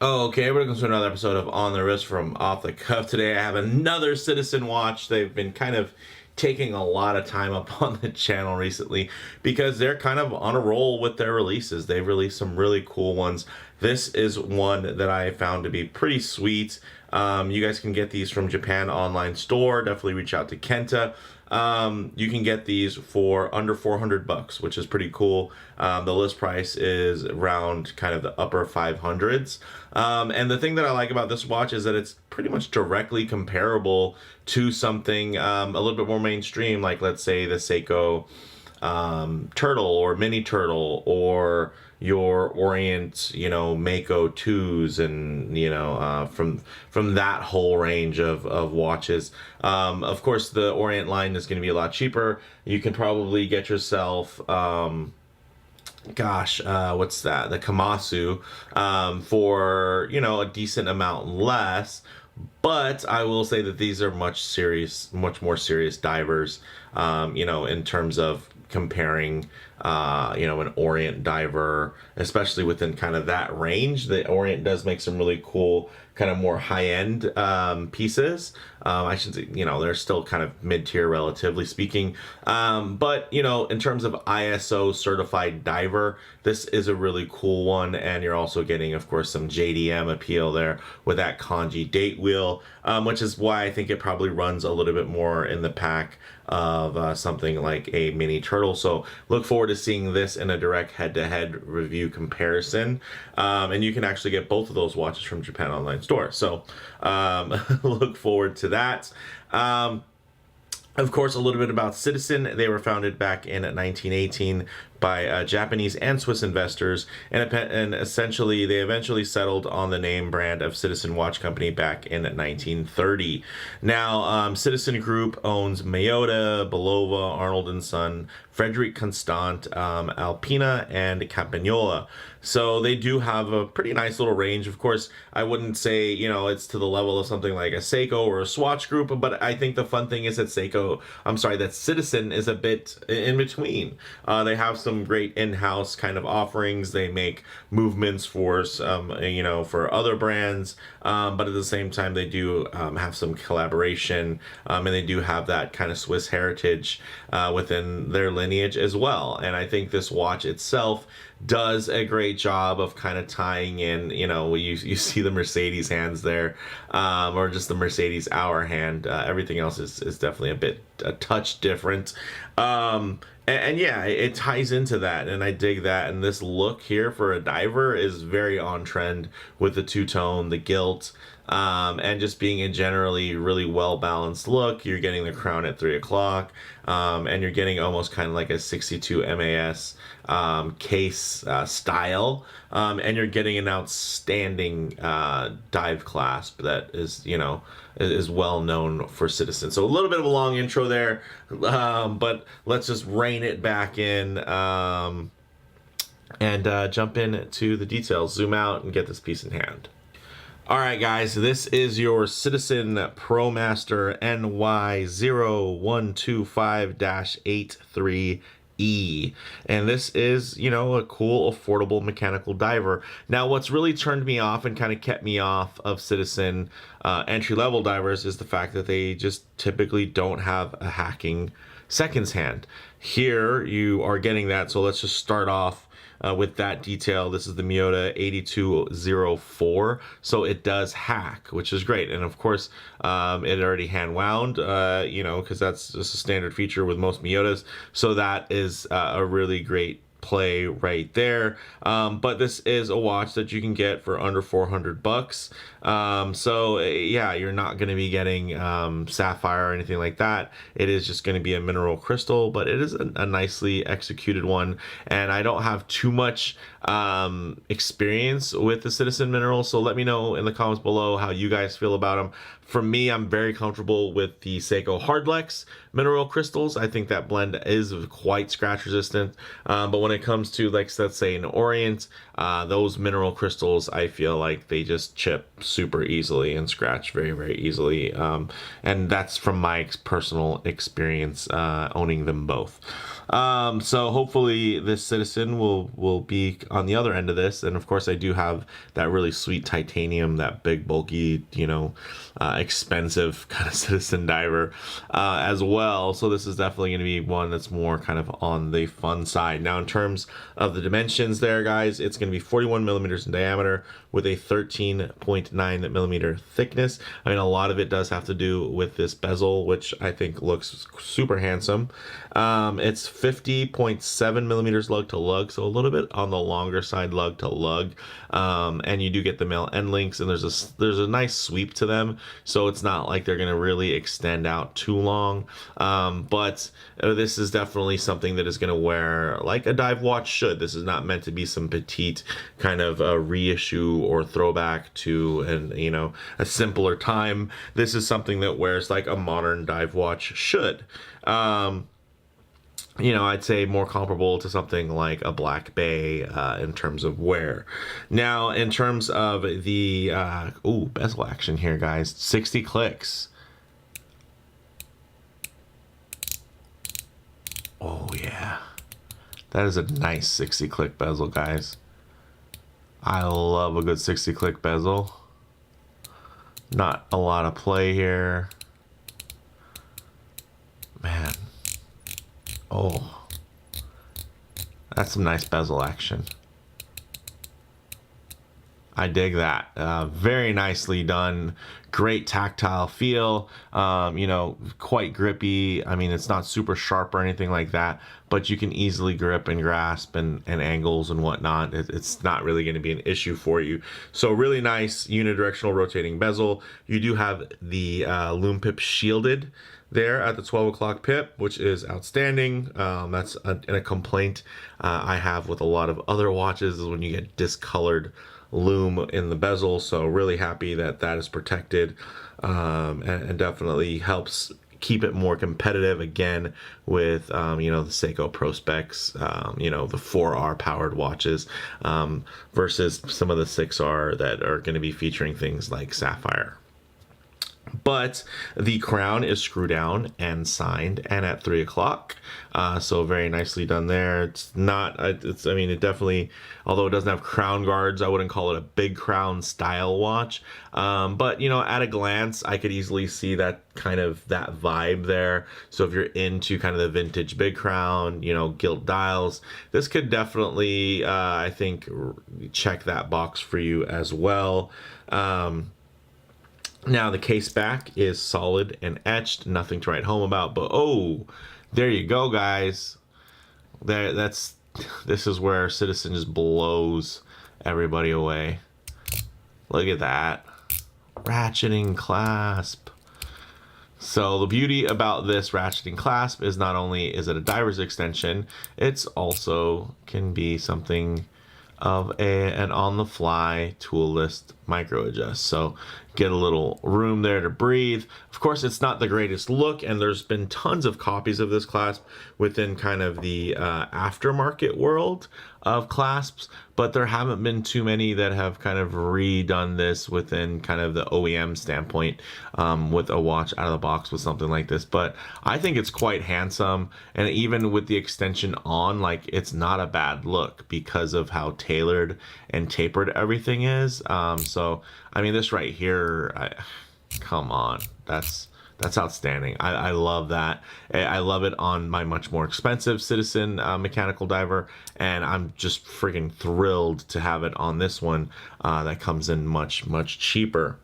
Oh, okay, we're going to another episode of On the Wrist from Off the Cuff. Today I have another Citizen watch. They've been kind of taking a lot of time up on the channel recently because they're kind of on a roll with their releases. They've released some really cool ones. This is one that I found to be pretty sweet. You guys can get these from Japan online store. Definitely reach out to Kenta. You can get these for under 400 bucks, which is pretty cool. The list price is around kind of the upper 500s. And the thing that I like about this watch is that it's pretty much directly comparable to something a little bit more mainstream, like let's say the Seiko Turtle or Mini Turtle, or your Orient, Mako 2s, and from that whole range of watches. Of course, the Orient line is going to be a lot cheaper. You can probably get yourself what's that? The Kamasu for a decent amount less. But I will say that these are much more serious divers, in terms of comparing, an Orient diver, especially within kind of that range. The Orient does make some really cool, kind of more high-end pieces. I should say, they're still kind of mid-tier, relatively speaking. But, in terms of ISO certified diver, this is a really cool one. And you're also getting, of course, some JDM appeal there with that kanji date wheel, which is why I think it probably runs a little bit more in the pack of something like a Mini Turtle. So look forward to seeing this in a direct head-to-head review comparison. And you can actually get both of those watches from Japan Online Store. So look forward to that. Of course, a little bit about Citizen. They were founded back in 1918 by Japanese and Swiss investors, and essentially they eventually settled on the name brand of Citizen Watch Company back in 1930. Now, Citizen Group owns Miyota, Belova, Arnold & Son, Frederic Constant, Alpina, and Campagnola. So they do have a pretty nice little range. Of course, I wouldn't say, it's to the level of something like a Seiko or a Swatch Group, but I think the fun thing is that that Citizen is a bit in between. They have some great in-house kind of offerings. They make movements for for other brands, but at the same time they do have some collaboration, and they do have that kind of Swiss heritage within their lineage as well. And I think this watch itself does a great job of kind of tying in, you see the Mercedes hands there, or just the Mercedes hour hand. Everything else is definitely a touch different. And yeah, it ties into that, and I dig that. And this look here for a diver is very on trend with the two-tone, the gilt, and just being a generally really well-balanced look. You're getting the crown at 3 o'clock, and you're getting almost kind of like a 62 MAS case style, and you're getting an outstanding dive clasp that is well known for Citizen. So a little bit of a long intro there, but let's just rein it back in and jump into the details. Zoom out and get this piece in hand. All right, guys, this is your Citizen Promaster NY0125-83E. And this is, a cool, affordable mechanical diver. Now, what's really turned me off and kind of kept me off of Citizen entry-level divers is the fact that they just typically don't have a hacking seconds hand. Here, you are getting that, so let's just start off with that detail. This is the Miyota 8204, so it does hack, which is great. And of course, it already hand wound, because that's just a standard feature with most Miyotas. So that is a really great play right there. But this is a watch that you can get for under 400 bucks. So yeah, you're not going to be getting sapphire or anything like that. It is just going to be a mineral crystal, but it is a nicely executed one. And I don't have too much experience with the Citizen minerals, so let me know in the comments below how you guys feel about them. For me, I'm very comfortable with the Seiko Hardlex mineral crystals. I think that blend is quite scratch resistant, but when it comes to, like, let's say an Orient, those mineral crystals, I feel like they just chip super easily and scratch very, very easily, and that's from my personal experience owning them both. So hopefully this Citizen will be on the other end of this. And of course I do have that really sweet titanium, that big bulky, you know, expensive kind of Citizen diver as well. So this is definitely going to be one that's more kind of on the fun side. Now in terms of the dimensions there, guys, it's going to be 41 millimeters in diameter with a 13.9 millimeter thickness. I mean, a lot of it does have to do with this bezel, which I think looks super handsome. It's 50.7 millimeters lug to lug, so a little bit on the longer side lug to lug. And you do get the male end links, and there's a nice sweep to them, so it's not like they're gonna really extend out too long. But this is definitely something that is gonna wear like a dive watch should. This is not meant to be some petite kind of a reissue or throwback to a simpler time. This is something that wears like a modern dive watch should. I'd say more comparable to something like a Black Bay in terms of wear. Now, in terms of the bezel action here, guys, 60 clicks. Oh yeah, that is a nice 60 click bezel, guys. I love a good 60 click bezel. Not a lot of play here. Man. Oh. That's some nice bezel action. I dig that. Very nicely done. Great tactile feel. Quite grippy. I mean, it's not super sharp or anything like that, but you can easily grip and grasp and angles and whatnot. It's not really going to be an issue for you. So really nice unidirectional rotating bezel. You do have the Lume pip shielded there at the 12 o'clock pip, which is outstanding. That's a complaint I have with a lot of other watches, is when you get discolored lume in the bezel. So really happy that that is protected, and definitely helps keep it more competitive again with the Seiko Pro Specs, the 4R powered watches, versus some of the 6R that are going to be featuring things like sapphire. But the crown is screw down and signed and at 3 o'clock. So very nicely done there. It's not, it definitely, although it doesn't have crown guards, I wouldn't call it a big crown style watch. But at a glance, I could easily see that vibe there. So if you're into kind of the vintage big crown, gilt dials, this could definitely, I think, check that box for you as well. Now the case back is solid and etched, nothing to write home about, but oh, there you go, guys. This is where Citizen just blows everybody away. Look at that. Ratcheting clasp. So the beauty about this ratcheting clasp is not only is it a diver's extension, it's also can be something of an on-the-fly toolless micro adjust. So get a little room there to breathe. Of course, it's not the greatest look, and there's been tons of copies of this clasp within kind of the aftermarket world of clasps, but there haven't been too many that have kind of redone this within kind of the OEM standpoint, with a watch out of the box with something like this. But I think it's quite handsome, and even with the extension on, like, it's not a bad look because of how tailored and tapered everything is. So I mean, this right here, come on, that's outstanding. I love that. I love it on my much more expensive Citizen mechanical diver, and I'm just freaking thrilled to have it on this one that comes in much cheaper.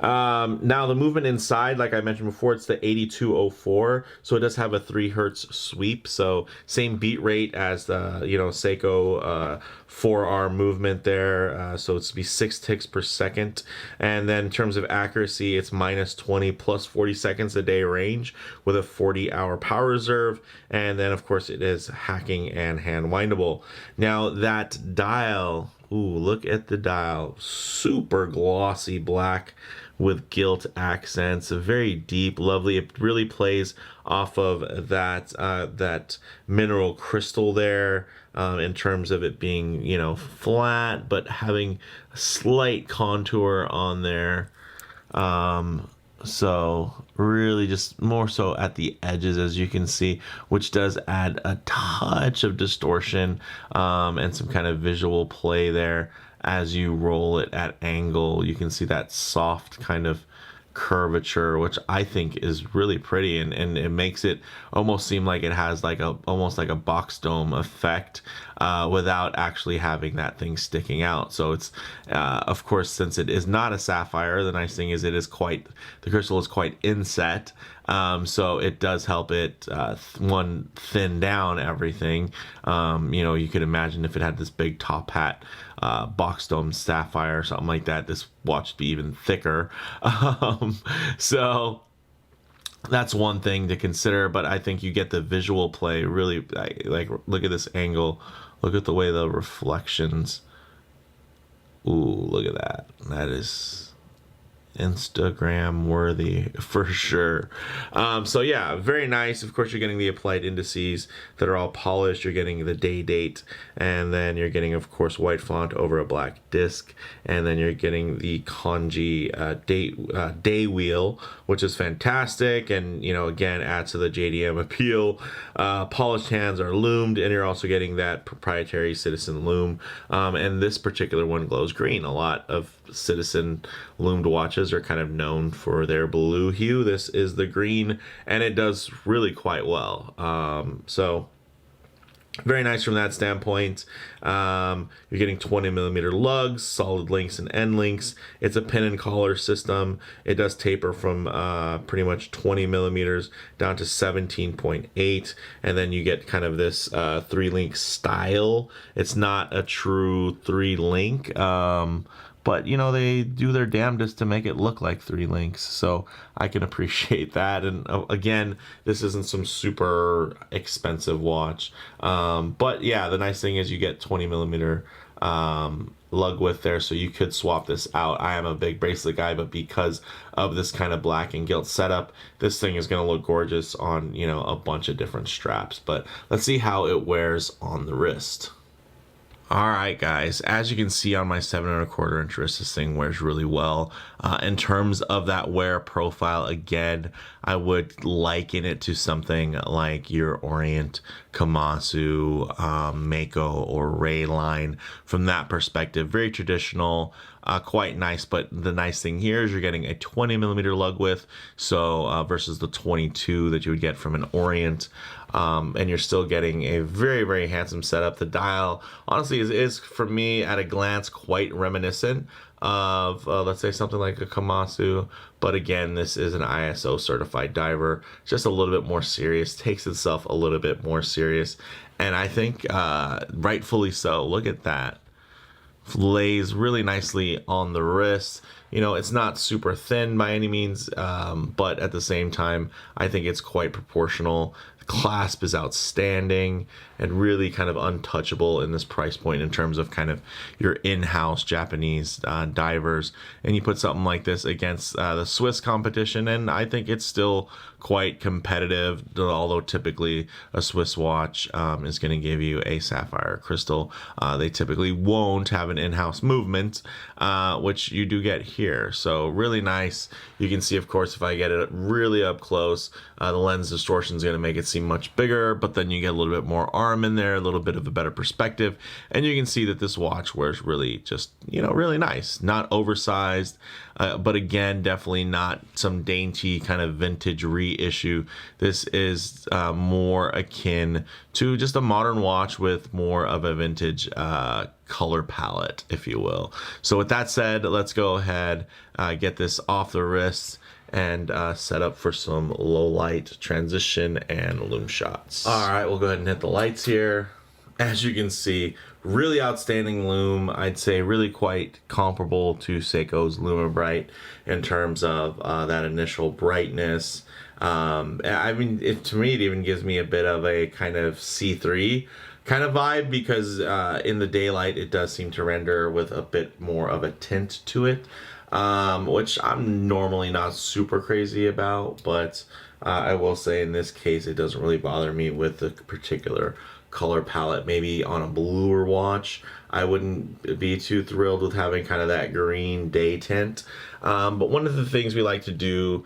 Now the movement inside, like I mentioned before, it's the 8204, so it does have a 3 hertz sweep, so same beat rate as the Seiko 4R movement there, so it's to be 6 ticks per second. And then in terms of accuracy, it's -20 plus 40 seconds a day range with a 40-hour power reserve, and then of course it is hacking and hand windable. Now that dial, ooh, look at the dial, super glossy black with gilt accents, very deep, lovely. It really plays off of that mineral crystal there, in terms of it being flat but having a slight contour on there. So really just more so at the edges, as you can see, which does add a touch of distortion and some kind of visual play there. As you roll it at angle, you can see that soft kind of curvature, which I think is really pretty, and it makes it almost seem like it has like a almost like a box dome effect without actually having that thing sticking out. So it's of course, since it is not a sapphire, the nice thing is the crystal is quite inset, so it does help it one thin down everything. You know, you could imagine if it had this big top hat box dome sapphire or something like that, this watch would be even thicker. So that's one thing to consider, but I think you get the visual play really, like look at this angle, look at the way the reflections. Ooh, look at that. That is Instagram worthy for sure. So yeah, very nice. Of course, you're getting the applied indices that are all polished. You're getting the day date, and then you're getting, of course, white font over a black disc, and then you're getting the kanji day wheel, which is fantastic, and you know, again, adds to the JDM appeal. Polished hands are loomed, and you're also getting that proprietary Citizen loom, and this particular one glows green. A lot of Citizen loomed watches are kind of known for their blue hue. This is the green, and it does really quite well. So very nice from that standpoint. You're getting 20 millimeter lugs, solid links and end links. It's a pin and collar system. It does taper from pretty much 20 millimeters down to 17.8, and then you get kind of this 3-link style. It's not a true 3-link. But you know, they do their damnedest to make it look like 3 links, so I can appreciate that. And again, this isn't some super expensive watch, but yeah, the nice thing is you get 20 millimeter lug width there, so you could swap this out. I am a big bracelet guy, but because of this kind of black and gilt setup, this thing is going to look gorgeous on, you know, a bunch of different straps. But let's see how it wears on the wrist. Alright guys, as you can see on my 7¼ inch wrist, this thing wears really well. In terms of that wear profile, again, I would liken it to something like your Orient, Komatsu, Mako, or Ray line. From that perspective, very traditional, quite nice, but the nice thing here is you're getting a 20 millimeter lug width, so versus the 22 that you would get from an Orient. And you're still getting a very, very handsome setup. The dial, honestly, is for me at a glance quite reminiscent of, let's say, something like a Komatsu. But again, this is an ISO certified diver, just a little bit more serious, takes itself a little bit more serious. And I think rightfully so. Look at that. Lays really nicely on the wrist. You know, it's not super thin by any means, but at the same time, I think it's quite proportional. The clasp is outstanding and really kind of untouchable in this price point in terms of kind of your in-house Japanese divers. And you put something like this against the Swiss competition, and I think it's still quite competitive, although typically a Swiss watch is going to give you a sapphire crystal. They typically won't have an in-house movement, which you do get here. So really nice. You can see, of course, if I get it really up close, the lens distortion is going to make it seem much bigger, but then you get a little bit more arm in there, a little bit of a better perspective, and you can see that this watch wears really just, you know, really nice. Not oversized, but again, definitely not some dainty kind of vintage reissue. This is more akin to just a modern watch with more of a vintage color palette, if you will. So with that said, let's go ahead, get this off the wrist and set up for some low light transition and lume shots. All right, we'll go ahead and hit the lights here. As you can see, really outstanding lume. I'd say really quite comparable to Seiko's Lume Bright in terms of that initial brightness. I mean, to me, it even gives me a bit of a kind of C3 kind of vibe, because in the daylight, it does seem to render with a bit more of a tint to it, which I'm normally not super crazy about, but I will say in this case, it doesn't really bother me with the particular color palette. Maybe on a bluer watch, I wouldn't be too thrilled with having kind of that green day tint. But one of the things we like to do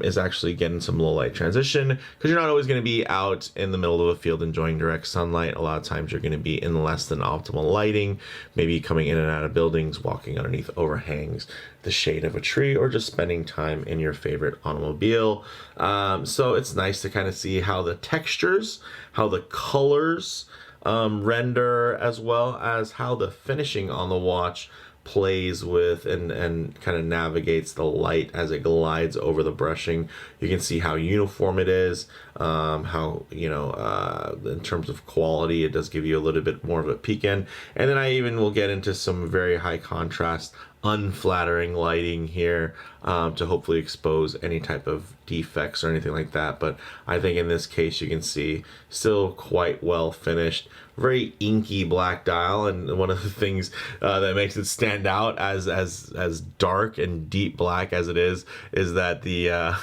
is actually get in some low light transition, because you're not always going to be out in the middle of a field enjoying direct sunlight. A lot of times you're going to be in less than optimal lighting, maybe coming in and out of buildings, walking underneath overhangs, the shade of a tree, or just spending time in your favorite automobile. So it's nice to kind of see how the textures, how the colors render, as well as how the finishing on the watch plays with and kind of navigates the light as it glides over the brushing. You can see how uniform it is, how, in terms of quality, it does give you a little bit more of a peek in. And then I even will get into some very high contrast, unflattering lighting here to hopefully expose any type of defects or anything like that. But I think in this case you can see still quite well finished, very inky black dial. And one of the things that makes it stand out as dark and deep black as it is that the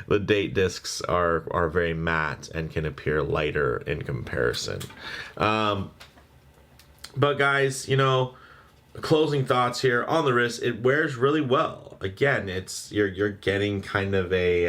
the date discs are very matte and can appear lighter in comparison. But guys, closing thoughts here on the wrist, it wears really well. Again, you're getting kind of a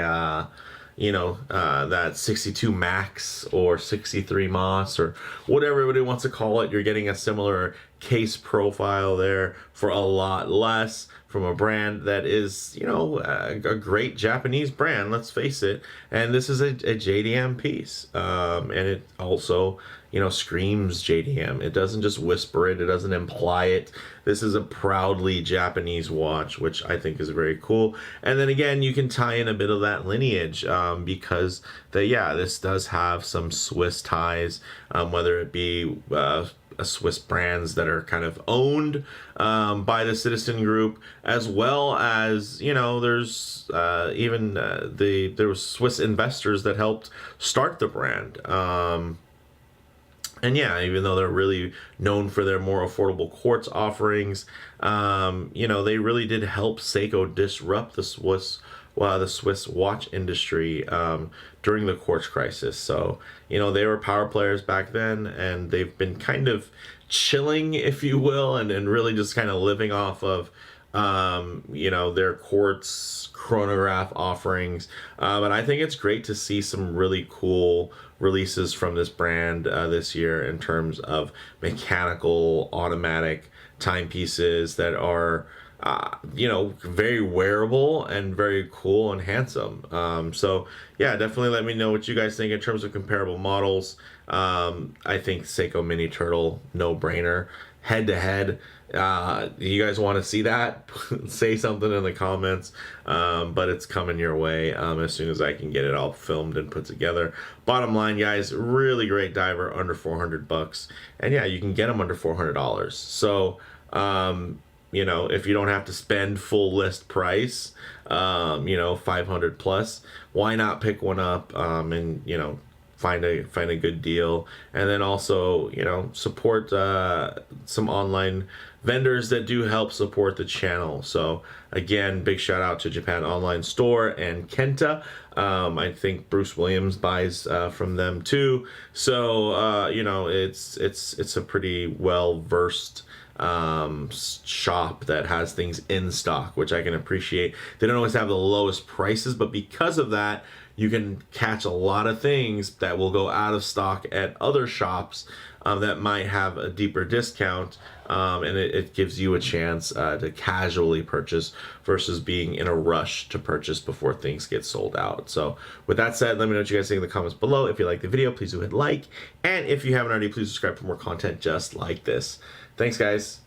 that 62 Max or 63 Moss or whatever everybody wants to call it. You're getting a similar case profile there for a lot less, from a brand that is, a great Japanese brand, let's face it. And this is a JDM piece. And it also, screams JDM. It doesn't just whisper it. It doesn't imply it. This is a proudly Japanese watch, which I think is very cool. And then again, you can tie in a bit of that lineage because this does have some Swiss ties, whether it be Swiss brands that are kind of owned by the Citizen Group, as well as there's even there was Swiss investors that helped start the brand. And even though they're really known for their more affordable quartz offerings, they really did help Seiko disrupt the Swiss watch industry during the quartz crisis. So, they were power players back then, and they've been kind of chilling, if you will, and really just kind of living off of, their quartz chronograph offerings. But I think it's great to see some really cool releases from this brand this year in terms of mechanical, automatic timepieces that are very wearable and very cool and handsome. So definitely let me know what you guys think in terms of comparable models. I think Seiko Mini Turtle, no brainer. Head to head, you guys want to see that? Say something in the comments, but it's coming your way as soon as I can get it all filmed and put together. Bottom line, guys, really great diver, under $400, and you can get them under $400. So if you don't have to spend full list price, 500 plus, why not pick one up and find a good deal. And then also support some online vendors that do help support the channel. So again, big shout out to Japan Online Store and Kenta. I think Bruce Williams buys from them too. So it's a pretty well versed shop that has things in stock, which I can appreciate. They don't always have the lowest prices, but because of that, you can catch a lot of things that will go out of stock at other shops that might have a deeper discount, and it gives you a chance to casually purchase versus being in a rush to purchase before things get sold out. So with that said, let me know what you guys think in the comments below. If you like the video, please do hit like, and if you haven't already, please subscribe for more content just like this. Thanks, guys.